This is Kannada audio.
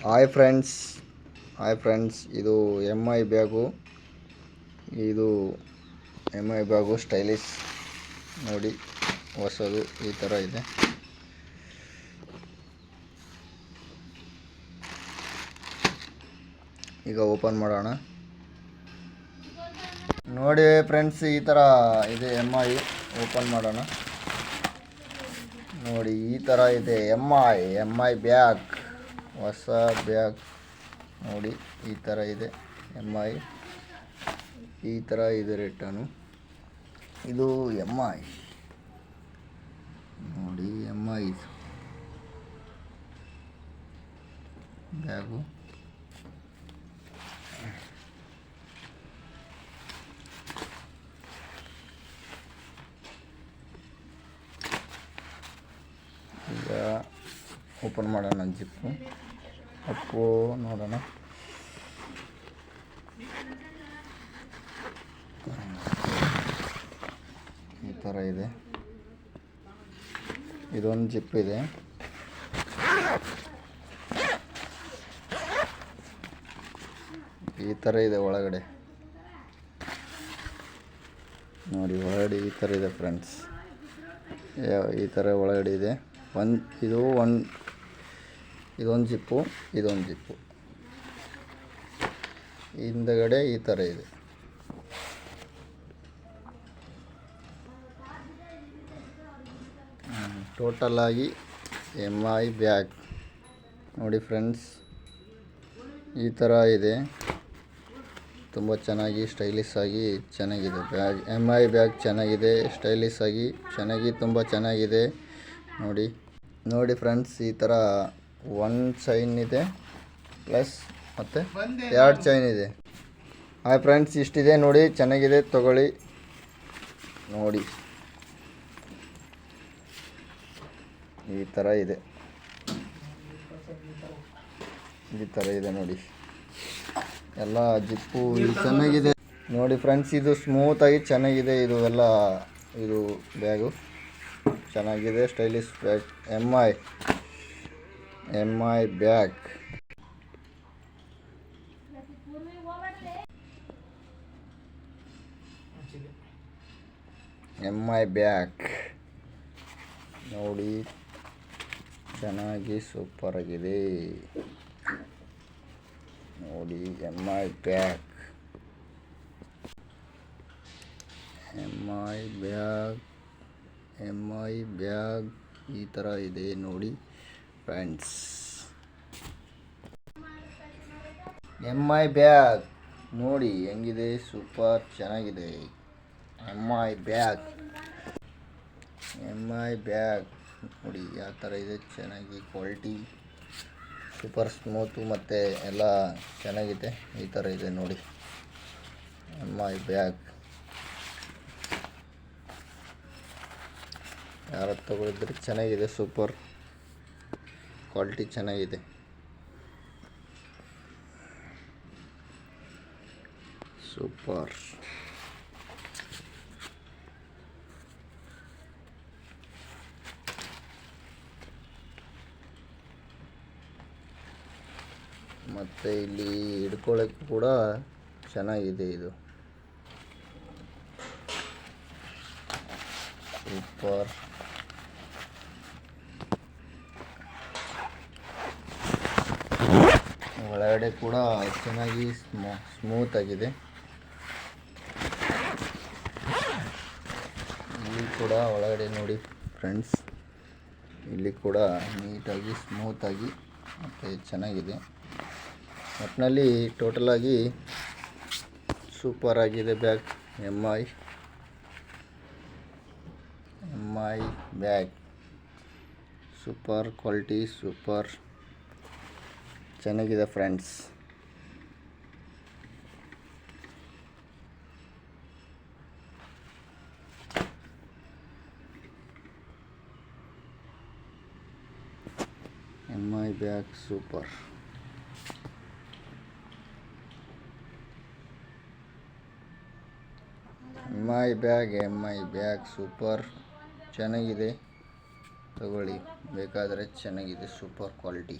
ಹಾಯ್ ಫ್ರೆಂಡ್ಸ್ ಇದು ಎಮ್ ಐ ಬ್ಯಾಗು. ಇದು ಎಮ್ ಐ ಬ್ಯಾಗು ಸ್ಟೈಲಿಶ್ ನೋಡಿ, ಹೊಸದು ಈ ಥರ ಇದೆ. ಈಗ ಓಪನ್ ಮಾಡೋಣ. ನೋಡಿ ಫ್ರೆಂಡ್ಸ್, ಈ ಥರ ಇದೆ ಎಮ್ ಐ. ಓಪನ್ ಮಾಡೋಣ. ನೋಡಿ, ಈ ಥರ ಇದೆ ಎಮ್ ಐ ಬ್ಯಾಗ್, ಹೊಸ ಬ್ಯಾಗ್. ನೋಡಿ, ಈ ಥರ ಇದೆ ಎಮ್ ಐ. ಈ ಥರ ಇದೆ ರಿಟರ್ನು. ಇದು ಎಮ್ ಐ. ನೋಡಿ, ಎಮ್ ಐ ಬ್ಯಾಗು. ಈಗ ಓಪನ್ ಮಾಡೋಣ ಜಿಪ್ಪು. ಅಪ್ಪು ನೋಡೋಣ. ಈ ಥರ ಇದೆ. ಇದೊಂದು ಜಿಪ್ ಇದೆ. ಈ ಥರ ಇದೆ ಒಳಗಡೆ. ನೋಡಿ, ಒಳಗಡೆ ಈ ಥರ ಇದೆ ಫ್ರೆಂಡ್ಸ್. ಈ ಥರ ಒಳಗಡೆ ಇದೆ. ಇದೊಂದು ಜಿಪ್ಪು, ಇದೊಂದು ಜಿಪ್ಪು. ಹಿಂದಗಡೆ ಈ ಥರ ಇದೆ. ಟೋಟಲ್ ಆಗಿ ಎಮ್ ಐ ಬ್ಯಾಗ್ ನೋಡಿ ಫ್ರೆಂಡ್ಸ್, ಈ ಥರ ಇದೆ. ತುಂಬ ಚೆನ್ನಾಗಿ ಸ್ಟೈಲಿಶ್ ಆಗಿ ಚೆನ್ನಾಗಿದೆ ಬ್ಯಾಗ್. ಎಮ್ ಐ ಬ್ಯಾಗ್ ಚೆನ್ನಾಗಿದೆ, ಸ್ಟೈಲಿಶ್ ಆಗಿ ಚೆನ್ನಾಗಿ, ತುಂಬ ಚೆನ್ನಾಗಿದೆ. ನೋಡಿ ಫ್ರೆಂಡ್ಸ್, ಈ ಥರ ಒಂದು ಚೈನ್ ಇದೆ ಪ್ಲಸ್ ಮತ್ತು 2 ಚೈನ್ ಇದೆ. ಹಾಯ್ ಫ್ರೆಂಡ್ಸ್, ಇಷ್ಟಿದೆ ನೋಡಿ, ಚೆನ್ನಾಗಿದೆ, ತಗೊಳ್ಳಿ. ನೋಡಿ, ಈ ಥರ ಇದೆ. ಈ ಥರ ಇದೆ ನೋಡಿ, ಎಲ್ಲ ಜಿಪ್ಪು ಚೆನ್ನಾಗಿದೆ. ನೋಡಿ ಫ್ರೆಂಡ್ಸ್, ಇದು ಸ್ಮೂತಾಗಿ ಚೆನ್ನಾಗಿದೆ. ಇದು ಬ್ಯಾಗು ಚೆನ್ನಾಗಿದೆ, stylish bag. M I bag. M I bag ನೋಡಿ, ಚೆನ್ನಾಗಿ ಸೂಪರ್ ಆಗಿದೆ. ನೋಡಿ, ಎಮ್ ಐ ಬ್ಯಾಗ್. ಈ ಥರ ಇದೆ ನೋಡಿ ಫ್ರೆಂಡ್ಸ್. ಎಮ್ ಐ ಬ್ಯಾಗ್ ನೋಡಿ ಹೆಂಗಿದೆ, ಸೂಪರ್ ಚೆನ್ನಾಗಿದೆ. ಎಮ್ ಐ ಬ್ಯಾಗ್ ನೋಡಿ ಯಾವ ಥರ ಇದೆ, ಚೆನ್ನಾಗಿ ಕ್ವಾಲಿಟಿ, ಸೂಪರ್ ಸ್ಮೂತು ಮತ್ತು ಎಲ್ಲ ಚೆನ್ನಾಗಿದೆ. ಈ ಥರ ಇದೆ ನೋಡಿ ಎಮ್ ಐ ಬ್ಯಾಗ್. ಯಾರು ತಗೊಳಿದ್ರೆ ಚೆನ್ನಾಗಿದೆ, ಸೂಪರ್ ಕ್ವಾಲಿಟಿ ಚೆನ್ನಾಗಿದೆ. ಸೂಪರ್. ಮತ್ತು ಇಲ್ಲಿ ಹಿಡ್ಕೊಳ್ಳೋಕ್ಕೆ ಕೂಡ ಚೆನ್ನಾಗಿದೆ. ಇದು ಸೂಪರ್. ಒಳಗಡೆ ಕೂಡ ಚೆನ್ನಾಗಿ ಸ್ಮೂತ್ ಆಗಿದೆ. ಇಲ್ಲಿ ಕೂಡ ಒಳಗಡೆ ನೋಡಿ ಫ್ರೆಂಡ್ಸ್, ಇಲ್ಲಿ ಕೂಡ ನೀಟಾಗಿ ಸ್ಮೂತಾಗಿ ಮತ್ತು ಚೆನ್ನಾಗಿದೆ. ಒಟ್ಟಿನಲ್ಲಿ ಟೋಟಲಾಗಿ ಸೂಪರ್ ಆಗಿದೆ bag. M I bag super quality, super ಚೆನ್ನಾಗಿದೆ friends. M I bag super. M I bag super ಚೆನ್ನಾಗಿದೆ, ತಗೊಳ್ಳಿ ಬೇಕಾದರೆ. ಚೆನ್ನಾಗಿದೆ, ಸೂಪರ್ ಕ್ವಾಲಿಟಿ.